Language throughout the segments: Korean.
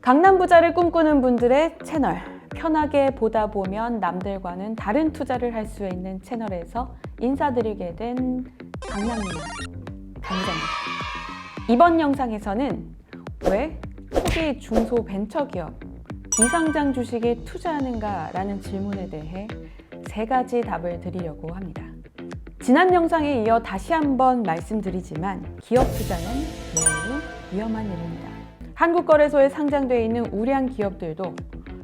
강남 부자를 꿈꾸는 분들의 채널, 편하게 보다 보면 남들과는 다른 투자를 할 수 있는 채널에서 인사드리게 된 강남누나 강부자입니다. 이번 영상에서는 왜 초기 중소벤처기업, 비상장 주식에 투자하는가 라는 질문에 대해 3가지 답을 드리려고 합니다. 지난 영상에 이어 다시 한번 말씀드리지만 기업 투자는 매우 위험한 일입니다. 한국거래소에 상장되어 있는 우량 기업들도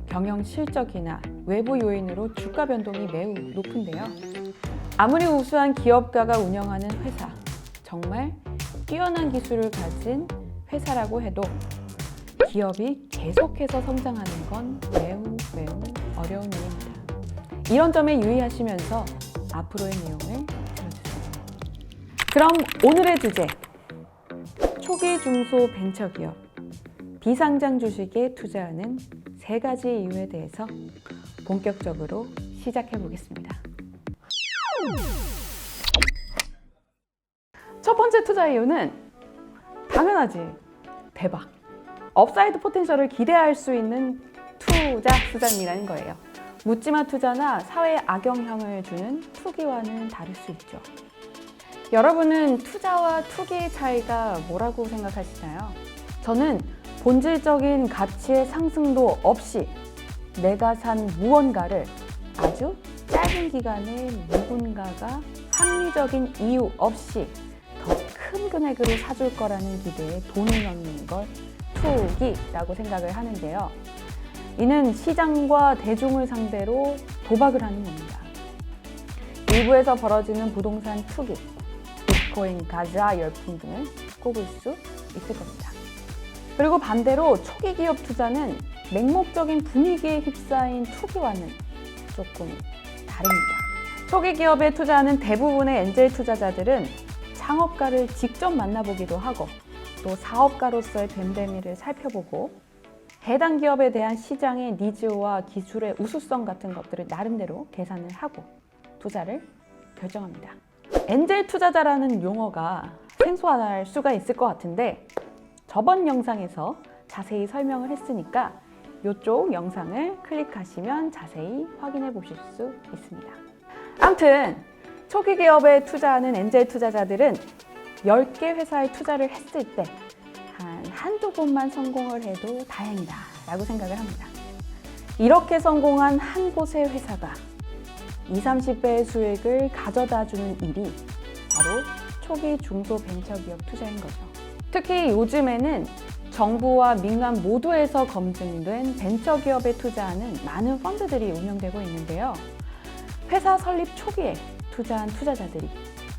경영 실적이나 외부 요인으로 주가 변동이 매우 높은데요. 아무리 우수한 기업가가 운영하는 회사, 정말 뛰어난 기술을 가진 회사라고 해도 기업이 계속해서 성장하는 건 매우 어려운 일입니다. 이런 점에 유의하시면서 앞으로의 내용을 들어주세요. 그럼 오늘의 주제, 초기 중소벤처기업, 비상장 주식에 투자하는 3가지 이유에 대해서 본격적으로 시작해 보겠습니다. 첫 번째 투자 이유는 당연하지, 대박. 업사이드 포텐셜을 기대할 수 있는 투자 수단이라는 거예요. 묻지마 투자나 사회에 악영향을 주는 투기와는 다를 수 있죠. 여러분은 투자와 투기의 차이가 뭐라고 생각하시나요? 저는 본질적인 가치의 상승도 없이 내가 산 무언가를 아주 짧은 기간에 누군가가 합리적인 이유 없이 더 큰 금액으로 사줄 거라는 기대에 돈을 넣는 걸 투기라고 생각을 하는데요. 이는 시장과 대중을 상대로 도박을 하는 겁니다. 일부에서 벌어지는 부동산 투기, 비트코인 가자 열풍 등을 꼽을 수 있을 겁니다. 그리고 반대로 초기 기업 투자는 맹목적인 분위기에 휩싸인 투기와는 조금 다릅니다. 초기 기업에 투자하는 대부분의 엔젤 투자자들은 창업가를 직접 만나보기도 하고 또 사업가로서의 됨됨이를 살펴보고 해당 기업에 대한 시장의 니즈와 기술의 우수성 같은 것들을 나름대로 계산을 하고 투자를 결정합니다. 엔젤 투자자라는 용어가 생소할 수가 있을 것 같은데 저번 영상에서 자세히 설명을 했으니까 이쪽 영상을 클릭하시면 자세히 확인해 보실 수 있습니다. 아무튼 초기 기업에 투자하는 엔젤 투자자들은 10개 회사에 투자를 했을 때 한두 곳만 성공을 해도 다행이다 라고 생각을 합니다. 이렇게 성공한 한 곳의 회사가 20, 30배의 수익을 가져다 주는 일이 바로 초기 중소벤처기업 투자인 거죠. 특히 요즘에는 정부와 민간 모두에서 검증된 벤처기업에 투자하는 많은 펀드들이 운영되고 있는데요. 회사 설립 초기에 투자한 투자자들이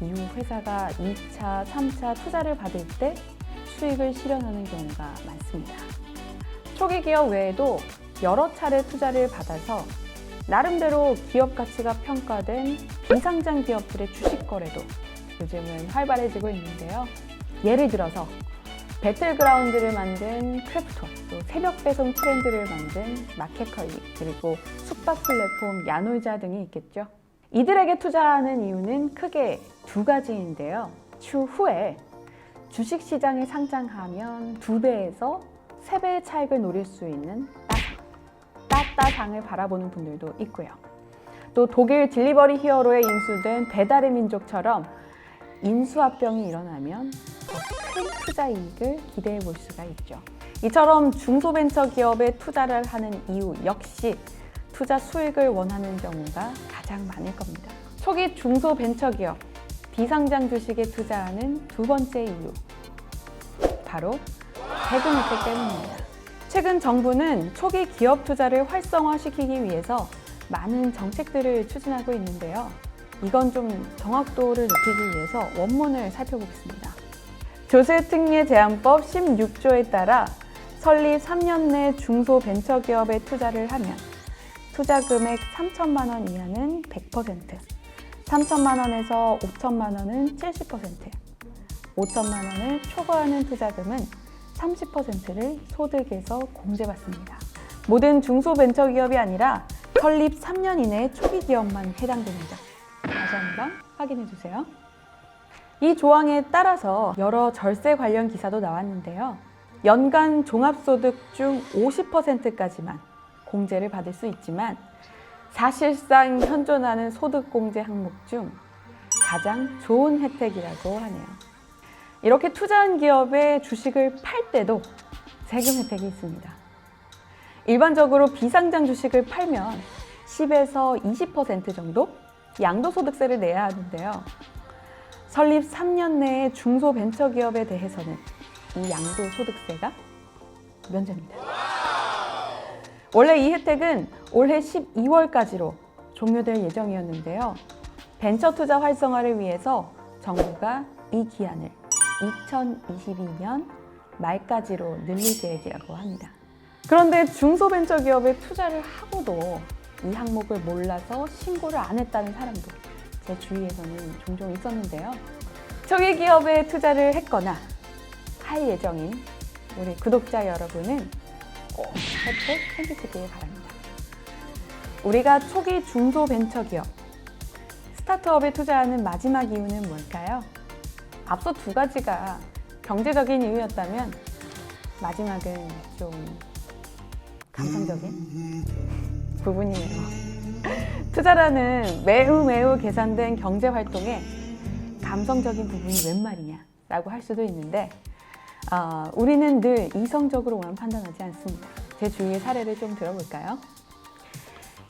이후 회사가 2차, 3차 투자를 받을 때 수익을 실현하는 경우가 많습니다. 초기 기업 외에도 여러 차례 투자를 받아서 나름대로 기업 가치가 평가된 비상장 기업들의 주식 거래도 요즘은 활발해지고 있는데요. 예를 들어서 배틀그라운드를 만든 크래프톤, 또 새벽 배송 트렌드를 만든 마켓컬리, 그리고 숙박 플랫폼 야놀자 등이 있겠죠. 이들에게 투자하는 이유는 크게 2가지인데요. 추후에 주식시장에 상장하면 2배에서 3배의 차익을 노릴 수 있는 따따상을 바라보는 분들도 있고요. 또 독일 딜리버리 히어로에 인수된 배달의 민족처럼 인수합병이 일어나면 더 큰 투자 이익을 기대해 볼 수가 있죠. 이처럼 중소벤처기업에 투자를 하는 이유 역시 투자 수익을 원하는 경우가 가장 많을 겁니다. 초기 중소벤처기업, 비상장 주식에 투자하는 2번째 이유, 바로 세금 혜택 때문입니다. 최근 정부는 초기 기업 투자를 활성화시키기 위해서 많은 정책들을 추진하고 있는데요. 이건 좀 정확도를 높이기 위해서 원문을 살펴보겠습니다. 조세특례제한법 16조에 따라 설립 3년 내 중소벤처기업에 투자를 하면 투자금액 3천만 원 이하는 100%, 3천만 원에서 5천만 원은 70%, 5천만 원을 초과하는 투자금은 30%를 소득에서 공제받습니다. 모든 중소벤처기업이 아니라 설립 3년 이내 초기 기업만 해당됩니다. 다시 한번 확인해 주세요. 이 조항에 따라서 여러 절세 관련 기사도 나왔는데요. 연간 종합소득 중 50%까지만 공제를 받을 수 있지만 사실상 현존하는 소득공제 항목 중 가장 좋은 혜택이라고 하네요. 이렇게 투자한 기업의 주식을 팔 때도 세금 혜택이 있습니다. 일반적으로 비상장 주식을 팔면 10에서 20% 정도 양도소득세를 내야 하는데요. 설립 3년 내에 중소벤처기업에 대해서는 이 양도소득세가 면제입니다. 원래 이 혜택은 올해 12월까지로 종료될 예정이었는데요. 벤처투자 활성화를 위해서 정부가 이 기한을 2022년 말까지로 늘릴 계획이라고 합니다. 그런데 중소벤처기업에 투자를 하고도 이 항목을 몰라서 신고를 안 했다는 사람도 제 주위에서는 종종 있었는데요. 초기 기업에 투자를 했거나 할 예정인 우리 구독자 여러분은 꼭 혜택 챙기시길 바랍니다. 우리가 초기 중소벤처기업, 스타트업에 투자하는 마지막 이유는 뭘까요? 앞서 두 가지가 경제적인 이유였다면 마지막은 좀 감성적인 부분이네요. 투자라는 매우 계산된 경제 활동에 감성적인 부분이 웬 말이냐 라고 할 수도 있는데 우리는 늘 이성적으로만 판단하지 않습니다. 제 주위의 사례를 좀 들어볼까요?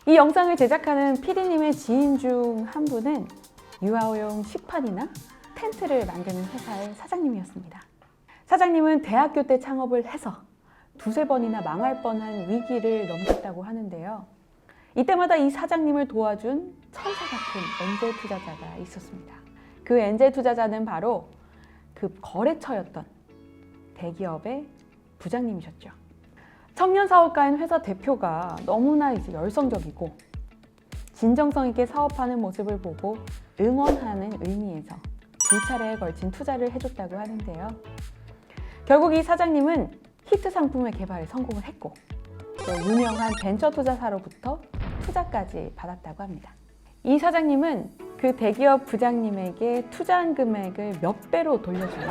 이 영상을 제작하는 PD님의 지인 중 한 분은 유아용 식판이나 텐트를 만드는 회사의 사장님이었습니다. 사장님은 대학교 때 창업을 해서 두세 번이나 망할 뻔한 위기를 넘겼다고 하는데요. 이때마다 이 사장님을 도와준 천사 같은 엔젤 투자자가 있었습니다. 그 엔젤 투자자는 바로 그 거래처였던 대기업의 부장님이셨죠. 청년 사업가인 회사 대표가 너무나 열성적이고 진정성 있게 사업하는 모습을 보고 응원하는 의미에서 두 차례에 걸친 투자를 해줬다고 하는데요. 결국 이 사장님은 히트 상품의 개발에 성공을 했고 또 유명한 벤처 투자사로부터 투자까지 받았다고 합니다. 이 사장님은 그 대기업 부장님에게 투자한 금액을 몇 배로 돌려주는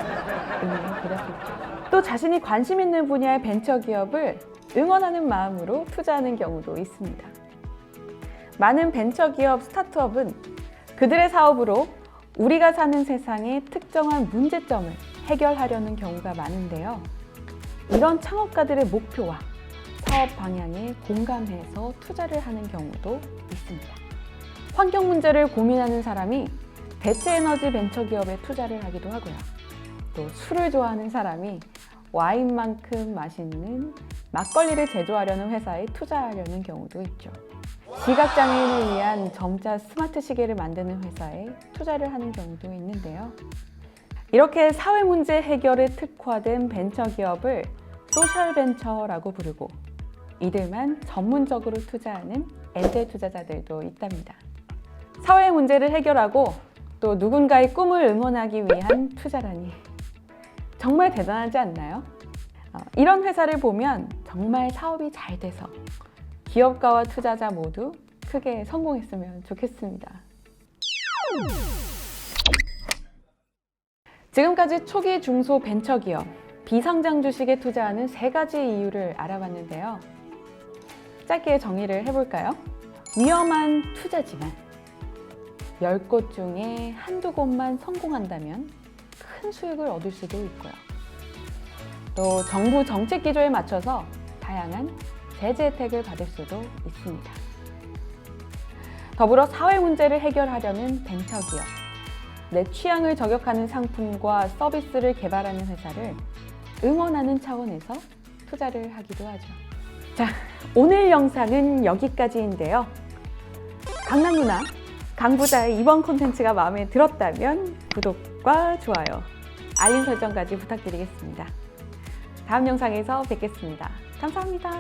의미를 부렸었죠. 또 자신이 관심 있는 분야의 벤처기업을 응원하는 마음으로 투자하는 경우도 있습니다. 많은 벤처기업 스타트업은 그들의 사업으로 우리가 사는 세상의 특정한 문제점을 해결하려는 경우가 많은데요. 이런 창업가들의 목표와 사업 방향에 공감해서 투자를 하는 경우도 있습니다. 환경 문제를 고민하는 사람이 대체에너지 벤처기업에 투자를 하기도 하고요. 또 술을 좋아하는 사람이 와인만큼 맛있는 막걸리를 제조하려는 회사에 투자하려는 경우도 있죠. 시각장애인을 위한 점자 스마트 시계를 만드는 회사에 투자를 하는 경우도 있는데요. 이렇게 사회 문제 해결에 특화된 벤처기업을 소셜 벤처라고 부르고 이들만 전문적으로 투자하는 엔젤 투자자들도 있답니다. 사회 문제를 해결하고 또 누군가의 꿈을 응원하기 위한 투자라니 정말 대단하지 않나요? 이런 회사를 보면 정말 사업이 잘 돼서 기업가와 투자자 모두 크게 성공했으면 좋겠습니다. 지금까지 초기 중소 벤처기업, 비상장 주식에 투자하는 3가지 이유를 알아봤는데요. 짧게 정의를 해볼까요? 위험한 투자지만 10곳 중에 한두 곳만 성공한다면 큰 수익을 얻을 수도 있고요. 또 정부 정책 기조에 맞춰서 다양한 제재 혜택을 받을 수도 있습니다. 더불어 사회 문제를 해결하려는 벤처기업, 내 취향을 저격하는 상품과 서비스를 개발하는 회사를 응원하는 차원에서 투자를 하기도 하죠. 자, 오늘 영상은 여기까지인데요. 강남누나, 강부자의 이번 콘텐츠가 마음에 들었다면 구독과 좋아요, 알림 설정까지 부탁드리겠습니다. 다음 영상에서 뵙겠습니다. 감사합니다.